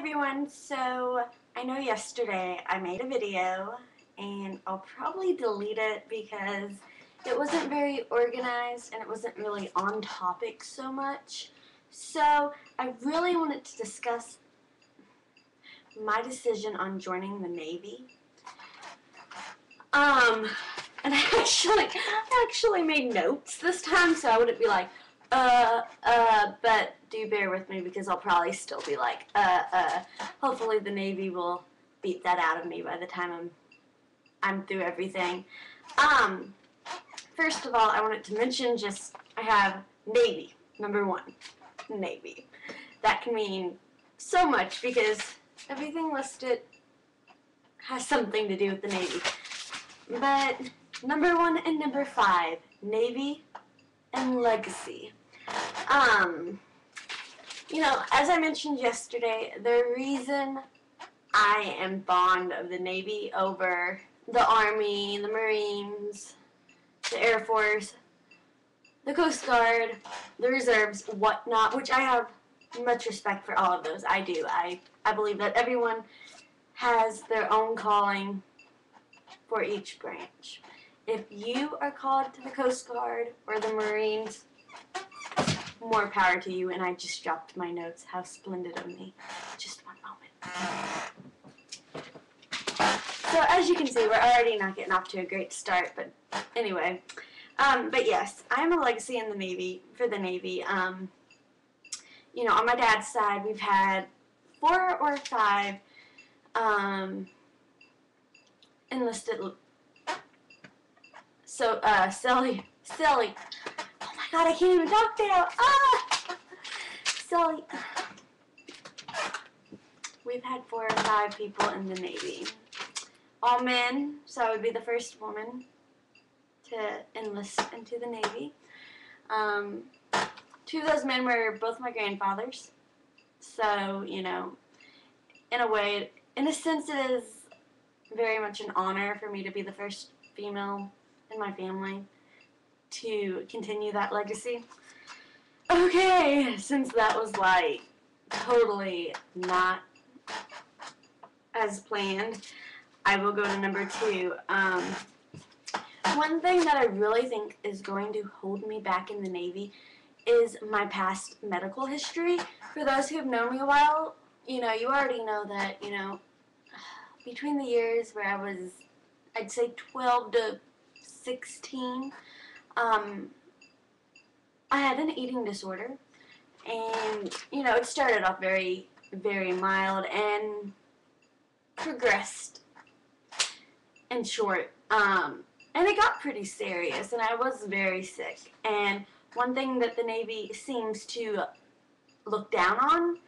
everyone, so I know yesterday I made a video and I'll probably delete it because it wasn't very organized and it wasn't really on topic so much. So I really wanted to discuss my decision on joining the Navy. And I actually made notes this time so I wouldn't be like, but do bear with me because I'll probably still be like, hopefully the Navy will beat that out of me by the time I'm through everything. First of all, I wanted to mention I have Navy, number one, Navy. That can mean so much because everything listed has something to do with the Navy. But number 1 and number 5, Navy and legacy. As I mentioned yesterday, the reason I am fond of the Navy over the Army, the Marines, the Air Force, the Coast Guard, the Reserves, whatnot, which I have much respect for all of those. I do. I believe that everyone has their own calling for each branch. If you are called to the Coast Guard or the Marines, more power to you. And I just dropped my notes. How splendid of me. Just one moment. So as you can see, we're already not getting off to a great start. But anyway, but yes, I am a legacy in the Navy, for the Navy. On my dad's side, we've had 4 or 5 enlisted. So, Sally. Oh my God, I can't even talk now. Sally. We've had 4 or 5 people in the Navy. All men, so I would be the first woman to enlist into the Navy. 2 of those men were both my grandfathers. So, in a way, in a sense, it is very much an honor for me to be the first female in my family to continue that legacy. Okay, since that was like totally not as planned, I will go to number 2. One thing that I really think is going to hold me back in the Navy is my past medical history. For those who have known me a while, you already know that, between the years where I was, I'd say 12 to 16, I had an eating disorder, and, it started off very, very mild and progressed in short, and it got pretty serious, and I was very sick, and one thing that the Navy seems to look down on,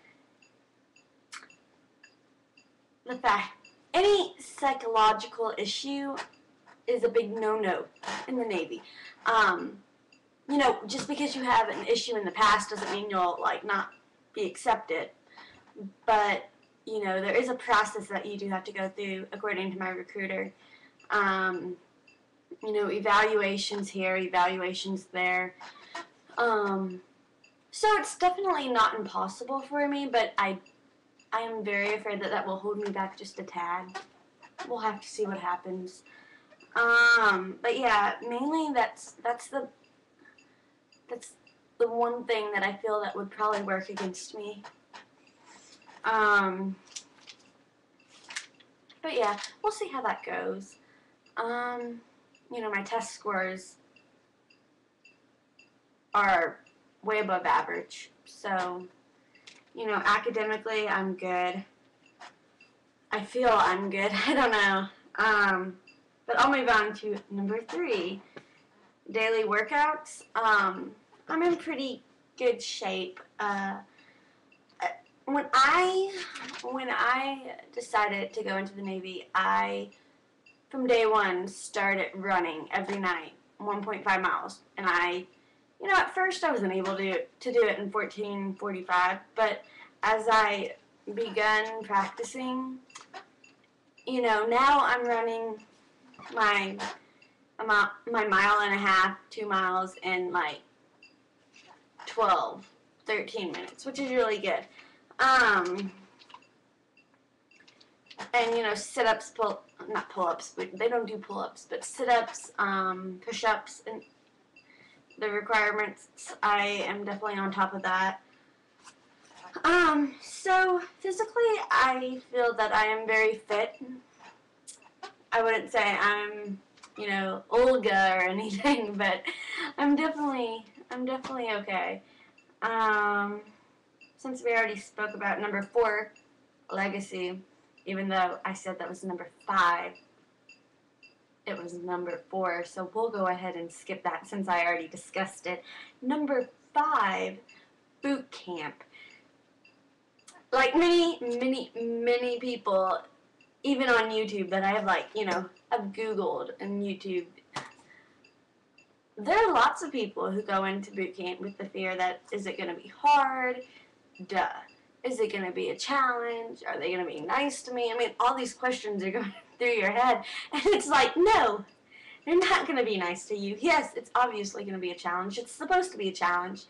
the fact any psychological issue is a big no-no in the Navy. Just because you have an issue in the past doesn't mean you'll, not be accepted. But, there is a process that you do have to go through, according to my recruiter. Evaluations here, evaluations there. So it's definitely not impossible for me, but I am very afraid that will hold me back just a tad. We'll have to see what happens. But yeah, mainly that's the one thing that I feel that would probably work against me. But yeah, we'll see how that goes. My test scores are way above average. So, academically, I'm good. I feel I'm good. I don't know. But I'll move on to number 3, daily workouts. I'm in pretty good shape. When I decided to go into the Navy, I, from day 1, started running every night, 1.5 miles. And at first I wasn't able to do it in 14:45, but as I begun practicing, now I'm running my mile and a half, 2 miles in 12, 13 minutes, which is really good. And, you know, sit-ups, not pull-ups, but they don't do pull-ups, but sit-ups, push-ups, and the requirements, I am definitely on top of that. So physically, I feel that I am very fit. I wouldn't say I'm, you know, Olga or anything, but I'm definitely okay. Since we already spoke about number 4, legacy, even though I said that was number 5, it was number 4, so we'll go ahead and skip that since I already discussed it. Number 5, boot camp. Like many people, even on YouTube that I have, like, you know, I've Googled and YouTube, there are lots of people who go into boot camp with the fear that, is it going to be hard? Duh. Is it going to be a challenge? Are they going to be nice to me? I mean, all these questions are going through your head, and it's like, no, they're not going to be nice to you. Yes, it's obviously going to be a challenge. It's supposed to be a challenge.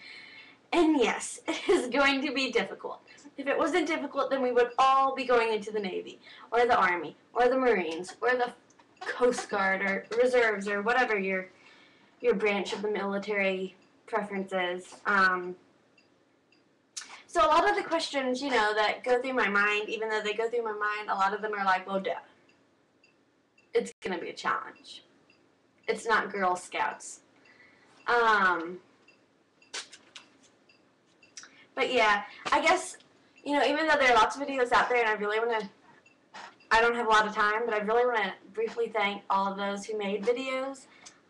And yes, it is going to be difficult. If it wasn't difficult, then we would all be going into the Navy, or the Army, or the Marines, or the Coast Guard, or Reserves, or whatever your branch of the military preference is. So a lot of the questions, you know, that go through my mind, even though they go through my mind, a lot of them are like, well, duh. It's going to be a challenge. It's not Girl Scouts. But yeah, I guess, you know, even though there are lots of videos out there, and I really want to, I don't have a lot of time, but I really want to briefly thank all of those who made videos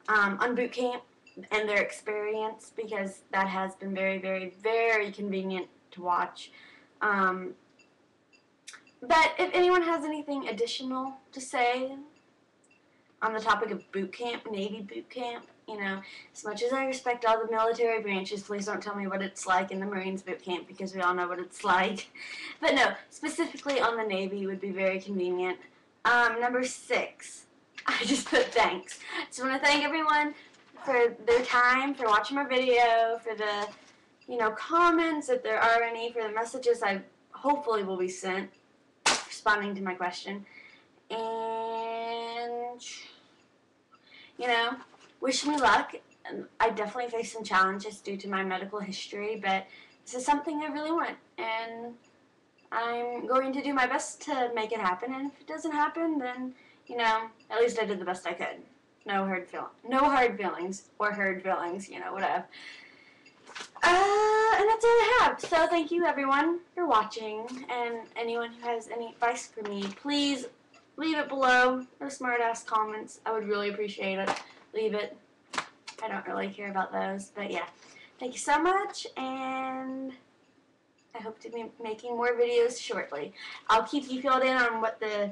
on boot camp and their experience, because that has been very, very, very convenient to watch. But if anyone has anything additional to say on the topic of boot camp, Navy boot camp, you know, as much as I respect all the military branches, please don't tell me what it's like in the Marines boot camp, because we all know what it's like. But no, specifically on the Navy would be very convenient. Number 6, I just put thanks. Just want to thank everyone for their time, for watching my video, for the, you know, comments, if there are any, for the messages I hopefully will be sent responding to my question. And, you know, wish me luck. I definitely face some challenges due to my medical history, but this is something I really want, and I'm going to do my best to make it happen. And if it doesn't happen, then, you know, at least I did the best I could. No hard feelings, or hurt feelings, you know, whatever. And that's all I have. So thank you everyone for watching, and anyone who has any advice for me, please leave it below. No smart ass comments. I would really appreciate it. Leave it. I don't really care about those, but yeah. Thank you so much, and I hope to be making more videos shortly. I'll keep you filled in on what the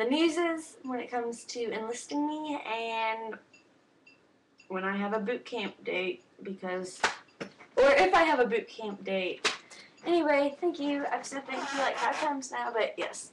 news is when it comes to enlisting me, and when I have a boot camp date, because, or if I have a boot camp date. Anyway, thank you. I've said thank you like 5 times now, but yes.